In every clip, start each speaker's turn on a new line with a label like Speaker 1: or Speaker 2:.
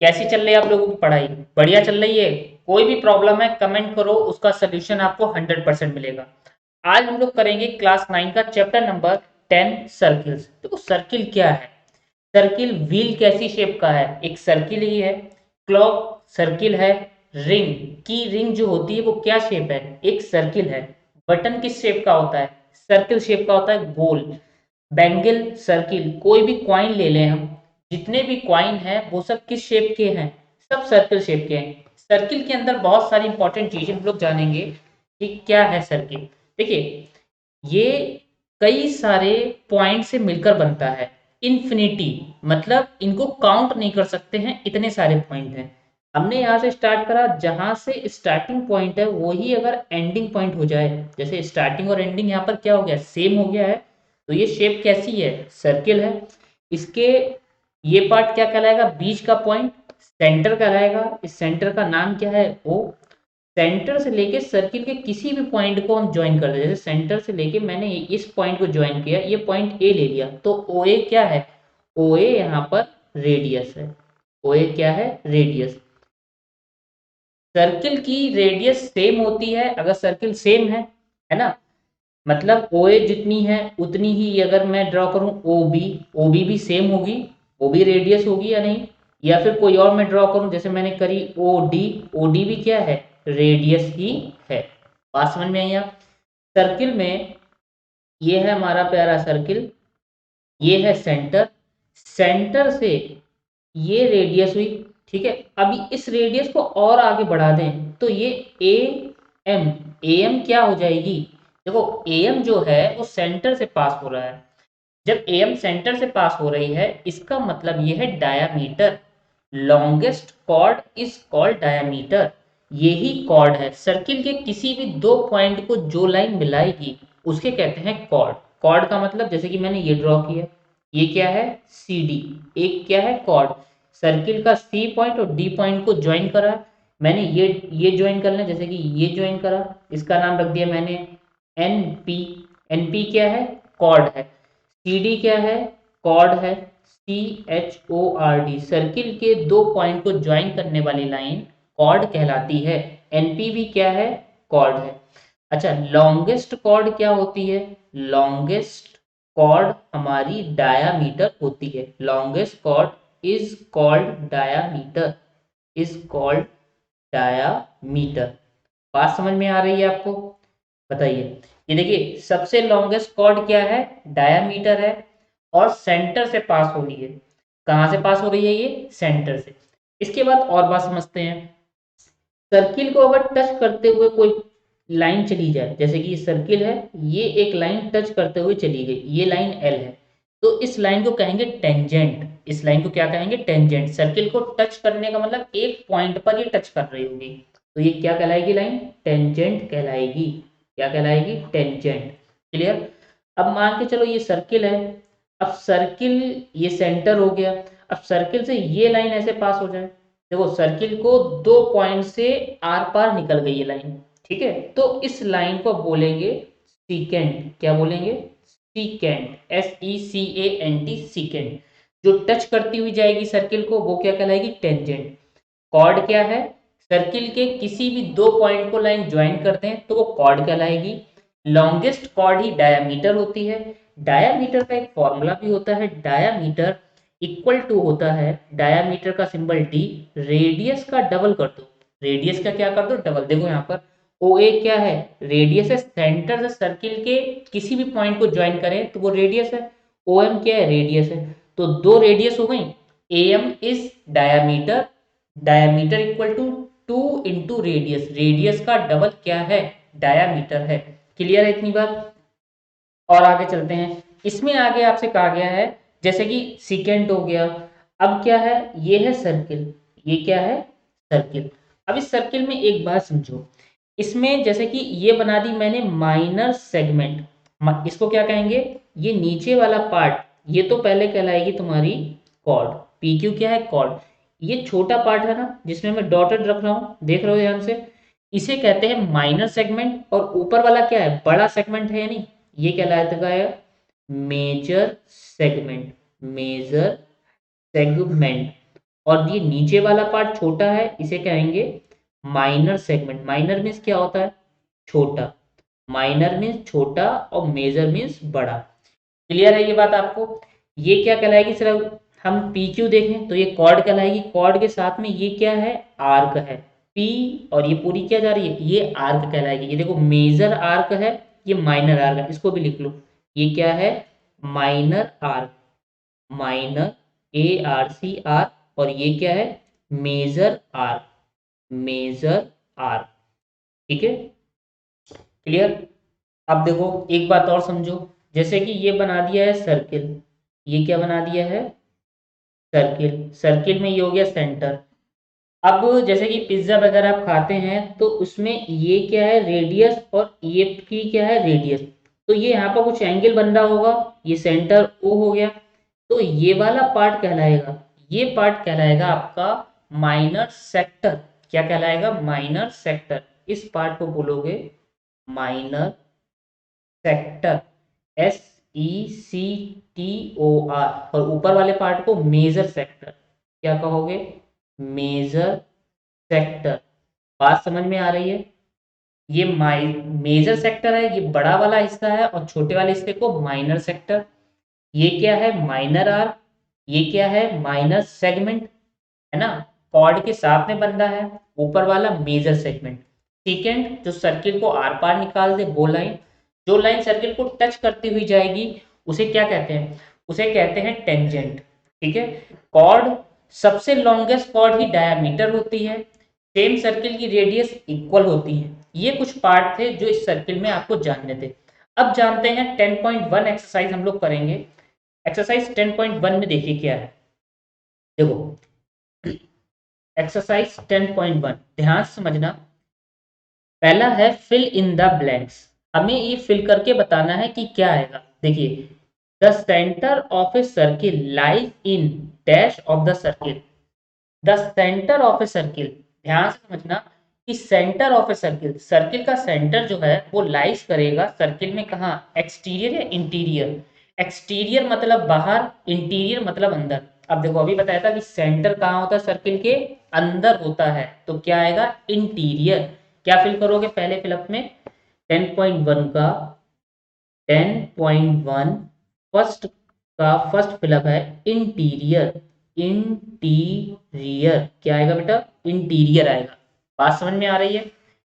Speaker 1: कैसी चल रही है आप लोगों की पढ़ाई? बढ़िया चल रही है? कोई भी प्रॉब्लम है कमेंट करो, उसका सोल्यूशन आपको 100% मिलेगा। आज हम लोग करेंगे क्लास 9 का चैप्टर नंबर 10 सर्किल्स। तो सर्किल क्या है? सर्किल व्हील कैसी शेप का है? एक सर्किल ही है। क्लॉक सर्किल है। रिंग की रिंग जो होती है वो क्या शेप है? एक सर्किल है। बटन किस शेप का होता है? सर्किल शेप का होता है, गोल। बैंगल सर्किल, कोई भी क्वाइन ले लें हम, जितने भी क्वाइन हैं वो सब किस शेप के हैं? सब सर्किल शेप के हैं। सर्किल के अंदर बहुत सारी इंपॉर्टेंट चीजें हम लोग जानेंगे कि क्या है सर्किल। देखिए, ये कई सारे पॉइंट से मिलकर बनता है। इन्फिनिटी, मतलब इनको काउंट नहीं कर सकते हैं, इतने सारे पॉइंट हैं। हमने यहाँ से स्टार्ट करा, जहां से स्टार्टिंग पॉइंट है वही अगर एंडिंग पॉइंट हो जाए, जैसे स्टार्टिंग और एंडिंग यहाँ पर क्या हो गया, सेम हो गया है, तो ये शेप कैसी है? सर्किल है। इसके ये पार्ट क्या कहलाएगा? बीच का पॉइंट सेंटर कहलाएगा। इस सेंटर का नाम क्या है? ओ। सेंटर से लेके सर्किल के किसी भी पॉइंट को हम ज्वाइन कर दे, जैसे सेंटर से लेके मैंने इस पॉइंट को ज्वाइन किया, ये पॉइंट ए ले लिया, तो ओ ए क्या है? ओ ए यहाँ पर रेडियस है। ओ ए क्या है? रेडियस। सर्किल की रेडियस सेम होती है अगर सर्किल सेम है ना? मतलब ओ ए जितनी है उतनी ही अगर मैं ड्रॉ करूं ओ बी, ओ बी भी सेम होगी, ओ बी रेडियस होगी या नहीं? या फिर कोई और मैं ड्रॉ करूं, जैसे मैंने करी ओ डी, ओ डी भी क्या है? रेडियस ही है। बात समझ में आई आप? सर्किल में ये है हमारा प्यारा सर्किल, ये है सेंटर। सेंटर से ये रेडियस हुई, ठीक है। अभी इस रेडियस को और आगे बढ़ा दें तो ये ए एम, ए एम क्या हो जाएगी? देखो, ए एम जो है वो सेंटर से पास हो रहा है। जब ए एम सेंटर से पास हो रही है, इसका मतलब ये है diameter. Longest chord is called diameter. यही कॉर्ड है सर्किल के किसी भी दो पॉइंट को जो लाइन मिलाएगी उसके कहते हैं कॉर्ड। कॉर्ड का मतलब जैसे कि मैंने ये ड्रॉ किया, ये क्या है? C D. एक क्या है? कॉर्ड। सर्किल का सी पॉइंट और डी पॉइंट को ज्वाइन करा। मैंने ये ज्वाइन कर लें, जैसे कि ये ज्वाइन करा, इसका नाम रख दिया मैंने एन पी। एन पी क्या है? कॉर्ड है। सी डी क्या है? कॉर्ड है। C H O R D, circle के दो पॉइंट को ज्वाइन करने वाली लाइन कॉर्ड कहलाती है। एनपी भी क्या है? कॉर्ड है। अच्छा, लॉन्गेस्ट कॉर्ड क्या होती है? लॉन्गेस्ट कॉर्ड हमारी डायामीटर होती है। Longest chord is called diameter, is called diameter. बात समझ में आ रही है आपको? बताइए। ये देखिए, सबसे लॉन्गेस्ट कॉर्ड क्या है? डायामीटर है, और सेंटर से पास हो रही है। कहाँ से पास हो रही है? ये सेंटर से। इसके बाद और बात समझते हैं। सर्किल को अगर टच करते हुए कोई लाइन चली जाए, जैसे कि ये सर्किल है, ये एक लाइन टच करते हुए चली गई, ये लाइन एल है, तो इस लाइन को कहेंगे टेंजेंट। इस लाइन को क्या कहेंगे? टेंजेंट। सर्किल को टच करने का मतलब एक पॉइंट पर ये टच कर रही होगी, तो ये क्या कहलाएगी? लाइन टेंजेंट कहलाएगी। क्या कहलाएगी? टेंजेंट। क्लियर? अब मान के चलो ये सर्किल है। अब सर्किल, ये सेंटर हो गया। अब सर्किल से ये लाइन ऐसे पास हो जाए, देखो सर्किल को दो पॉइंट से आर पार निकल गई ये लाइन, ठीक है, तो इस लाइन को बोलेंगे सीकेंट। क्या बोलेंगे? Secant, S E C A N T, secant. जो टच करती हुई जाएगी सर्किल को वो क्या कहलाएगी? टेंजेंट। कॉर्ड क्या है? सर्किल के किसी भी दो पॉइंट को लाइन ज्वाइन करते हैं तो वो कॉर्ड कहलाएगी। लॉन्गेस्ट कॉर्ड ही डायामीटर होती है। डायामीटर का एक फॉर्मूला भी होता है, डायामीटर इक्वल टू होता है, डायामीटर का सिंबल डी, रेडियस का डबल कर दो। रेडियस का क्या कर दो? डबल। देखो यहाँ पर ओ ए क्या है? रेडियस है। सेंटर से सर्किल के किसी भी पॉइंट को ज्वाइन करें तो वो रेडियस है। ओ एम क्या है? रेडियस है। तो दो रेडियस हो गई। A M is diameter, diameter equal to 2 into radius, radius का डबल क्या है? डायामीटर है। क्लियर है इतनी बात? और आगे चलते हैं। इसमें आगे आपसे कहा गया है, जैसे कि सीकेंट हो गया। अब क्या है? ये है सर्किल, ये क्या है? सर्किल। अब इस सर्किल में एक बात समझो, इसमें जैसे कि ये बना दी मैंने माइनर सेगमेंट, इसको क्या कहेंगे? ये नीचे वाला पार्ट, ये तो पहले कहलाएगी तुम्हारी कॉर्ड। पी क्यू क्या है? कॉर्ड। ये छोटा पार्ट है ना जिसमें मैं डॉटेड रख रहा हूं, देख रहे हो ध्यान से, इसे कहते हैं माइनर सेगमेंट। और ऊपर वाला क्या है? बड़ा सेगमेंट है, यानी ये कहलाता है मेजर सेगमेंट। Major segment. और ये नीचे वाला पार्ट छोटा है, इसे कहेंगे माइनर सेगमेंट। माइनर मीन्स क्या होता है? छोटा। माइनर मीन्स छोटा और मेजर मीन्स बड़ा। क्लियर है ये बात आपको? ये क्या कहलाएगी? सिर्फ हम पी क्यू देखें तो ये कॉर्ड कहलाएगी। कॉर्ड के साथ में ये क्या है? आर्क है। पी और ये पूरी क्या जा रही है? ये आर्क कहलाएगी। ये देखो मेजर आर्क है, ये माइनर आर्क है, इसको भी लिख लो। ये क्या है? Minor arc. माइनर ARC और ये क्या है? Major arc. Major arc. ठीक है, क्लियर? अब देखो एक बात और समझो। जैसे कि ये बना दिया है सर्किल, ये क्या बना दिया है? सर्किल। सर्किल में ये हो गया सेंटर। अब जैसे कि पिज्ज़ा वगैरह आप खाते हैं तो उसमें ये क्या है? रेडियस, और ये की क्या है? रेडियस। तो ये यहाँ पर कुछ एंगल बन रहा होगा, ये सेंटर O हो गया। तो ये वाला पार्ट कहलाएगा, ये पार्ट कहलाएगा आपका माइनर सेक्टर। क्या कहलाएगा? Minor sector. इस पार्ट को बोलोगे माइनर सेक्टर। SECTOR। और ऊपर वाले पार्ट को मेजर सेक्टर। क्या कहोगे? Major sector. बात समझ में आ रही है? ये मेजर सेक्टर है, ये बड़ा वाला हिस्सा है, और छोटे वाले हिस्से को माइनर सेक्टर। ये क्या है? Minor arc. ये क्या है? माइनर सेगमेंट, है ना? कॉर्ड के साथ में बन रहा है। ऊपर वाला मेजर सेगमेंट। सेकेंड, जो सर्किल को आर पार निकाल दे वो लाइन, जो लाइन सर्किल को टच करती हुई जाएगी उसे क्या कहते हैं? उसे कहते हैं टेंजेंट। ठीक है। कॉर्ड, सबसे लॉन्गेस्ट कॉर्ड ही डायमीटर होती है। सेम सर्किल की रेडियस इक्वल होती है। ये कुछ पार्ट थे जो इस सर्किल में आपको जानने थे। अब जानते हैं 10.1 एक्सरसाइज हम लोग करेंगे। एक्सरसाइज 10.1 में देखिए क्या है। देखो एक्सरसाइज 10.1 ध्यान से समझना। पहला है फिल इन द ब्लैंक्स। हमें ये फिल करके बताना है कि क्या आएगा। देखिए, the centre of a circle lies in dash of the circle. The centre of a circle, ध्यान से समझना कि centre of a circle, circle का सेंटर जो है वो लाइज करेगा सर्किल में कहाँ? एक्सटीरियर या इंटीरियर? एक्सटीरियर मतलब बाहर, इंटीरियर मतलब अंदर। अब देखो अभी बताया था कि सेंटर कहाँ होता है? सर्किल के अंदर होता है। तो क्या आएगा? इंटीरियर। क्या फिल करोगे पहले फिलअप में? 10.1 का 10.1 फर्स्ट का फर्स्ट फिलअप है इंटीरियर। इंटीरियर क्या आएगा बेटा? इंटीरियर आएगा। बात समझ में आ रही है?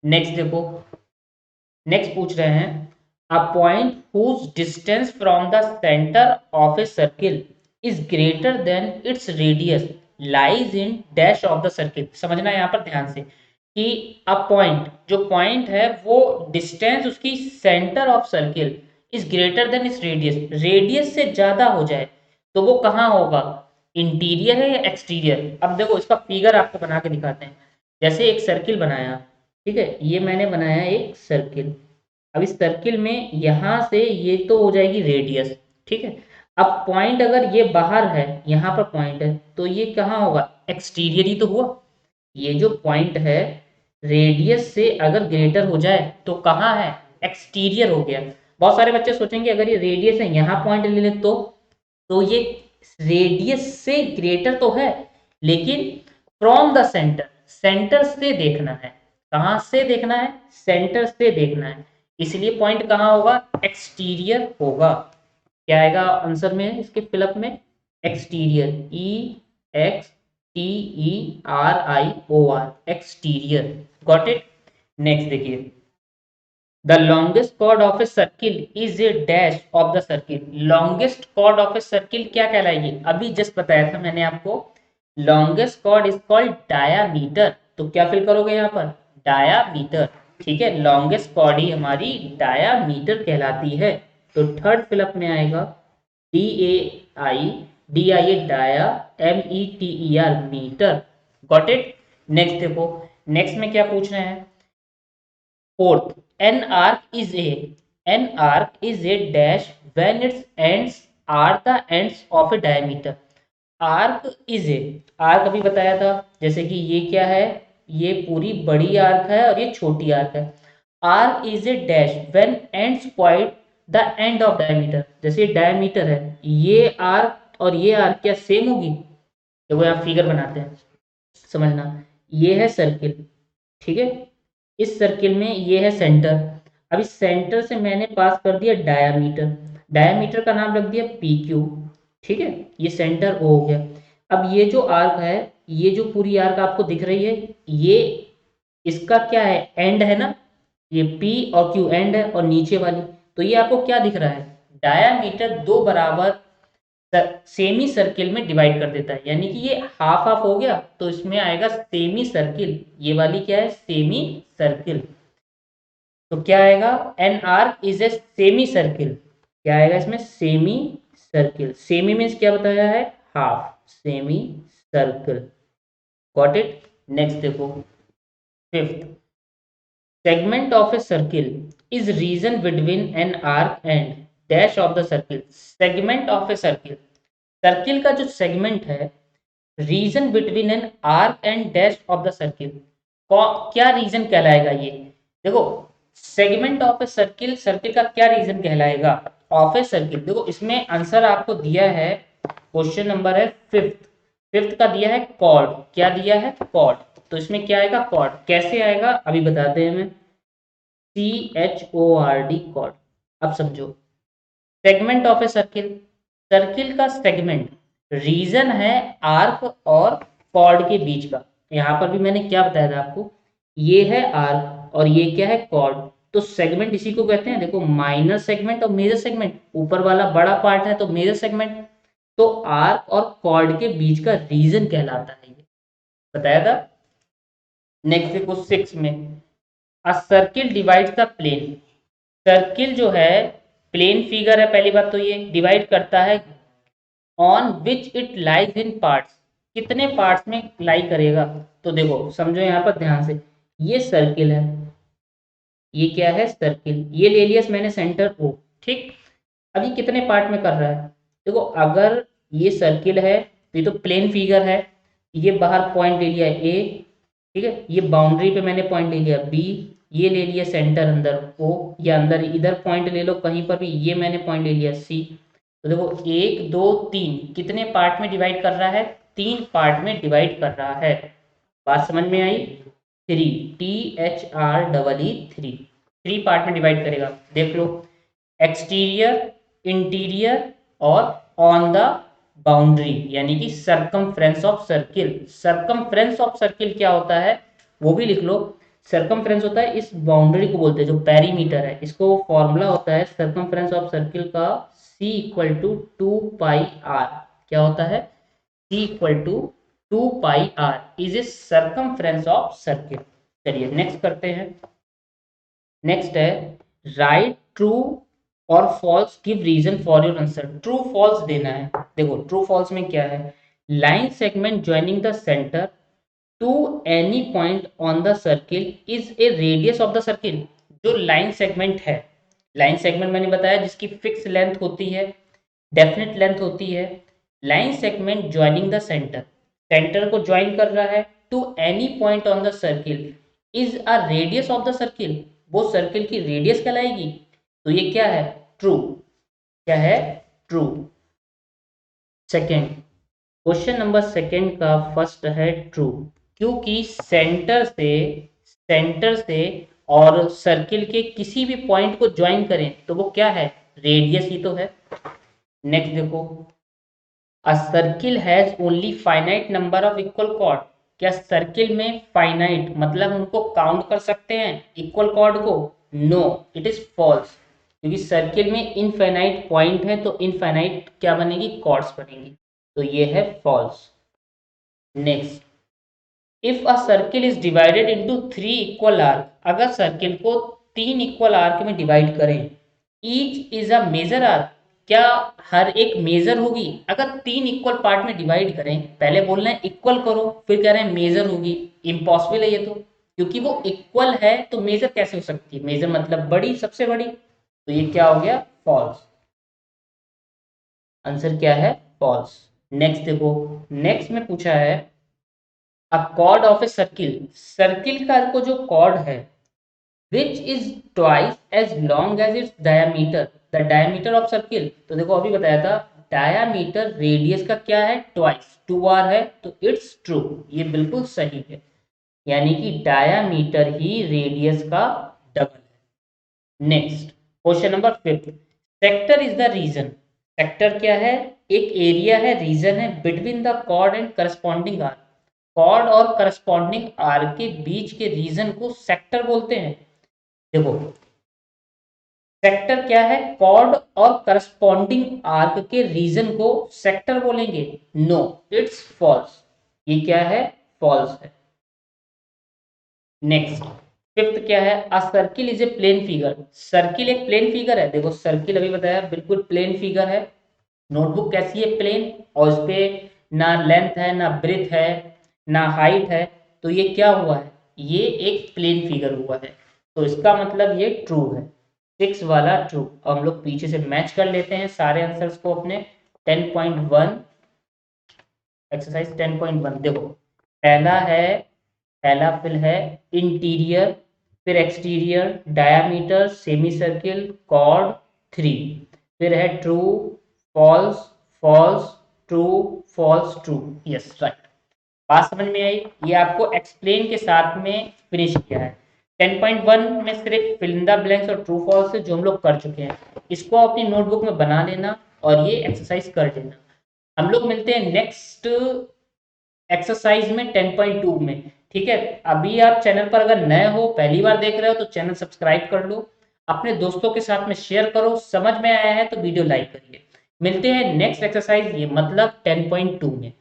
Speaker 1: नेक्स्ट देखो, नेक्स्ट पूछ रहे हैं a point whose distance from the centre of a circle is greater than its radius lies in dash of the circle. समझना यहाँ पर ध्यान से कि अ पॉइंट, जो पॉइंट है वो डिस्टेंस उसकी centre of circle is greater than its radius, radius से ज्यादा हो जाए तो वो कहाँ होगा? इंटीरियर है या एक्सटीरियर? अब देखो इसका फिगर आपको बना के दिखाते हैं। जैसे एक सर्किल बनाया, ठीक है, ये मैंने बनाया एक सर्किल। अब इस सर्किल में यहां से ये तो हो जाएगी रेडियस, ठीक है। अब पॉइंट अगर ये बाहर है, यहाँ पर पॉइंट है, तो ये कहाँ होगा? एक्सटीरियर ही तो हुआ। ये जो पॉइंट है रेडियस से अगर ग्रेटर हो जाए तो कहाँ है? एक्सटीरियर हो गया। बहुत सारे बच्चे सोचेंगे अगर ये रेडियस है, यहाँ पॉइंट ले ले तो ये रेडियस से ग्रेटर तो है, लेकिन फ्रॉम द सेंटर, सेंटर से देखना है। कहां से देखना है? सेंटर से देखना है। इसलिए पॉइंट कहां होगा? एक्सटीरियर होगा। क्या आएगा आंसर में इसके फिलअप में? Exterior. EXTERIOR, exterior. Got it? Next देखिए, the longest chord of a circle is a dash of the circle. Longest chord of a circle क्या कहलाएगी? अभी जस्ट बताया था मैंने आपको, longest chord is called diameter. तो क्या फिल करोगे यहाँ पर? डायामीटर। ठीक है, लॉन्गेस्ट कॉर्ड ही हमारी डायामीटर कहलाती है। तो थर्ड फिलअप में आएगा DAI dia, METER metre. Got it? Next देखो, नेक्स्ट में क्या पूछ रहे हैं? Fourth, an arc is a dash when its ends are the ends of a diameter. Arc is a, arc अभी बताया था, जैसे कि ये क्या है? ये पूरी बड़ी आर्क है और ये छोटी आर्क है। Arc is a dash when ends point the end of diameter. जैसे डायमीटर है, ये आर्क और ये आर्क क्या सेम होगी? देखो यहाँ फिगर बनाते हैं, समझना। ये है सर्किल, ठीक है, इस सर्किल में ये है सेंटर। अब इस सेंटर से मैंने पास कर दिया डायामीटर, डायामीटर का नाम रख दिया पी क्यू, ठीक है, ये सेंटर ओ हो गया। अब ये जो आर्क है, ये जो पूरी आर्क आपको दिख रही है, ये इसका क्या है, एंड है ना, ये पी और क्यू एंड है, और नीचे वाली, तो ये आपको क्या दिख रहा है, डायामीटर दो बराबर सेमी सर्किल में डिवाइड कर देता है, यानी कि ये हाफ हाफ हो गया, तो इसमें आएगा सेमी सर्किल, ये वाली क्या है, सेमी सर्किल। तो क्या आएगा, an arc is a semi circle, क्या आएगा इसमें, सेमी सर्किल। सेमी मीन्स क्या बताया है, half, semi circle, got it. Next देखो, fifth, segment of a circle is region between an arc and dash of the circle। segment of a circle, circle का जो segment है, region between an arc and dash of the circle, क्या reason कहलाएगा ये, देखो segment of a circle, circle का क्या reason कहलाएगा, ऑफ ए सर्किल। देखो इसमें आंसर आपको दिया है, क्वेश्चन नंबर है फिफ्थ, फिफ्थ का दिया है कॉर्ड, क्या दिया है, कॉर्ड, तो इसमें क्या आएगा, कॉर्ड। कैसे आएगा अभी बताते हैं हमें, CHORD, कॉर्ड। अब समझो, segment of a circle, circle का सेगमेंट रीजन है आर्क और कॉर्ड के बीच का। यहाँ पर भी मैंने क्या बताया था आपको, ये है आर्क और ये क्या है, कॉर्ड। तो सेगमेंट इसी को कहते हैं, देखो माइनर सेगमेंट और मेजर सेगमेंट, ऊपर वाला बड़ा पार्ट है तो मेजर सेगमेंट, तो आर्क और कॉर्ड के बीच का रीजन कहलाता है, ये बताया था। नेक्स्ट देखो सिक्स में, a circle divides the plane, circle जो है प्लेन फिगर है, पहली बात तो ये डिवाइड करता है on which it lies in parts, कितने पार्ट्स में लाई करेगा। तो देखो समझो यहाँ पर ध्यान से, ये सर्किल है, ये क्या है, सर्किल, ये ले लिया मैंने सेंटर ओ, ठीक। अब ये कितने पार्ट में कर रहा है, देखो अगर ये सर्किल है तो ये तो प्लेन फिगर है, ये बाहर पॉइंट ले लिया ए, ठीक है, ये बाउंड्री पे मैंने पॉइंट ले लिया बी, ये ले लिया सेंटर अंदर ओ, या अंदर इधर पॉइंट ले लो कहीं पर भी, ये मैंने पॉइंट ले लिया सी। तो देखो एक दो तीन, कितने पार्ट में डिवाइड कर रहा है, तीन पार्ट में डिवाइड कर रहा है, बात समझ में आई। Three, THREE, three, three part में डिवाइड करेगा, देख लो, एक्सटीरियर, इंटीरियर और ऑन द बाउंड्री, यानी कि circumference of circle. Circumference of circle क्या होता है वो भी लिख लो, सरकमफ्रेंस होता है इस बाउंड्री को बोलते हैं, जो पेरीमीटर है, इसको फॉर्मूला होता है सरकमफ्रेंस ऑफ सर्किल का, C इक्वल टू 2πr, क्या होता है, C equal to 2πr is a circumference of circle. चलिए नेक्स्ट करते हैं, नेक्स्ट है राइट ट्रू और false, give reason for your answer. True false देना है, देखो ट्रू फॉल्स में क्या है, line segment joining the centre to any point on the circle is a radius of the circle. जो लाइन सेगमेंट है, line segment मैंने बताया जिसकी फिक्स लेंथ होती है, डेफिनेट लेंथ होती है, line segment joining the centre, centre को ज्वाइन कर रहा है to any point on the circle is a radius of the circle, वो सर्किल की रेडियस कहलाएगी। तो ये क्या है, ट्रू, क्या है, true. Second, question number second का फर्स्ट है ट्रू, क्योंकि सेंटर से और सर्किल के किसी भी पॉइंट को ज्वाइन करें तो वो क्या है, रेडियस ही तो है। नेक्स्ट देखो, अ circle has only finite number of equal cord, क्या सर्किल में फाइनाइट मतलब उनको काउंट कर सकते हैं इक्वल कॉर्ड को, नो इट इज फॉल्स, क्योंकि सर्किल में इनफाइनाइट पॉइंट है तो इनफाइनाइट क्या बनेगी, कॉर्ड्स बनेगी, तो ये है false. Next, if a circle is divided into three equal arc, अगर सर्किल को तीन इक्वल आर्क में डिवाइड करें, each is a major arc, क्या हर एक मेजर होगी, अगर तीन इक्वल पार्ट में डिवाइड करें, पहले बोल रहे हैं इक्वल करो फिर कह रहे हैं मेजर होगी, इम्पॉसिबल है ये तो, क्योंकि वो इक्वल है तो मेजर कैसे हो सकती है, मेजर मतलब बड़ी, सबसे बड़ी, तो ये क्या हो गया, फॉल्स, आंसर क्या है, फॉल्स। नेक्स्ट देखो, नेक्स्ट में पूछा है a chord of a circle, circle का को जो कॉर्ड है which is twice as long as its diameter, the diameter of circle. तो देखो अभी बताया था डायामीटर रेडियस का क्या है, ट्वाइस, 2r है, तो इट्स ट्रू, ये बिल्कुल सही है, यानी कि डायामीटर ही रेडियस का डबल है। Next question number 5, sector is the region, sector क्या है, एक एरिया है, रीजन है between the chord and corresponding arc, chord और करस्पॉन्डिंग आर्क के बीच के रीजन को सेक्टर बोलते हैं। देखो सेक्टर क्या है, कॉर्ड और करस्पॉन्डिंग आर्क के रीजन को सेक्टर बोलेंगे, नो इट्स फॉल्स, ये क्या है, फॉल्स है। नेक्स्ट 5th क्या है, a circle is a plane figure, circle एक प्लेन फिगर है, देखो सर्किल अभी बताया बिल्कुल प्लेन फिगर है, नोटबुक कैसी है, प्लेन, और इस पे ना लेंथ है ना ब्रेथ है ना हाइट है, तो ये क्या हुआ है, ये एक प्लेन फिगर हुआ है, तो इसका मतलब ये ट्रू है, 6 वाला ट्रू। अब हम लोग पीछे से मैच कर लेते हैं सारे आंसर्स को अपने। 10.1 एक्सरसाइज 10.1 देखो, पहला फिल है इंटीरियर, फिर exterior, diameter, semicircle, chord, 3, फिर है true, false, false, true, false, true, yes right. बात समझ में आई, ये आपको एक्सप्लेन के साथ में फिनिश किया है। 10.1 में सिर्फ फिल इन द ब्लैंक्स और ट्रू फॉल्स है जो हम लोग कर चुके हैं, इसको अपनी नोटबुक में बना लेना और ये एक्सरसाइज कर लेना। हम लोग मिलते हैं नेक्स्ट एक्सरसाइज में 10.2 में, ठीक है। अभी आप चैनल पर अगर नए हो, पहली बार देख रहे हो, तो चैनल सब्सक्राइब कर लो, अपने दोस्तों के साथ में शेयर करो, समझ में आया है तो वीडियो लाइक करिए। मिलते हैं नेक्स्ट एक्सरसाइज, ये मतलब 10.2 में।